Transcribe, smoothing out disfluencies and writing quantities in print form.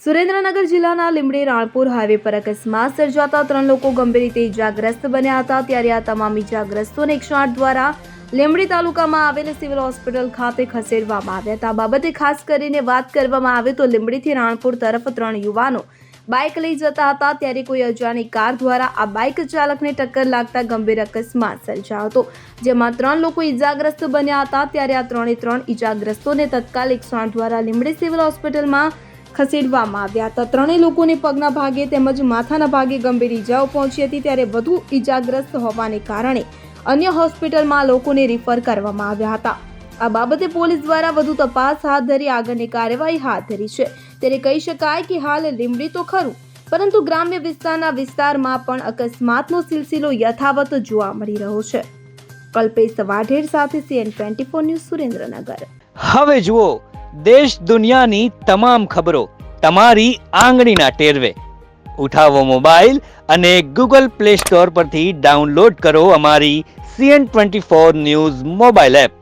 સુરેન્દ્રનગર જિલ્લાના લીંબડી રાણપુર હાઈવે પર અકસ્માત સર્જાતા 3 લોકો ગંભીર રીતે ઇજાગ્રસ્ત બન્યા હતા। ત્યારે આ તમામ ઇજાગ્રસ્તોને 108 દ્વારા લીંબડી તાલુકામાં આવેલ સિવિલ હોસ્પિટલ ખાતે ખસેડવામાં આવ્યા હતા। આ બાબતે ખાસ કરીને વાત કરવામાં આવે તો લીંબડીથી રાણપુર તરફ 3 યુવાનો બાઇક લઈ જતા હતા, ત્યારે કોઈ અજાણી કાર દ્વારા આ બાઇક ચાલકને ટક્કર લાગતા ગંભીર અકસ્માત સર્જાયો હતો, જેમાં 3 લોકો ઇજાગ્રસ્ત બન્યા હતા। ત્યારે આ 3 ઇજાગ્રસ્તોને તત્કાલ 108 દ્વારા લીંબડી સિવિલ હોસ્પિટલમાં ખસેડવામાં આવ્યા હતા। 3 લોકોને પગના ભાગે તેમજ માથાના ભાગે ગંભીર ઇજાઓ પહોંચી હતી। ત્યારે વધુ ઇજાગ્રસ્ત હોવાને કારણે અન્ય હોસ્પિટલમાં લોકોને રિફર કરવામાં આવ્યા હતા। આ બાબતે પોલીસ દ્વારા વધુ તપાસ હાથ ધરી આગળની કાર્યવાહી હાથ ધરી છે। ત્યારે કહી શકાય કે હાલ લીંબડી તો ખરું, પરંતુ ગ્રામ્ય વિસ્તારમાં પણ અકસ્માતનો સિલસિલો યથાવત જોવા મળી રહ્યો છે। કલ્પેશ વાઢેર સાથે CN24 ન્યૂઝ સુરેન્દ્રનગર। હવે જુઓ દેશ દુનિયાની તમામ ખબરો તમારી આંગળીના ટેરવે। ઉઠાવો મોબાઈલ અને Google Play Store પરથી ડાઉનલોડ કરો અમારી CN24 ન્યૂઝ મોબાઈલ એપ।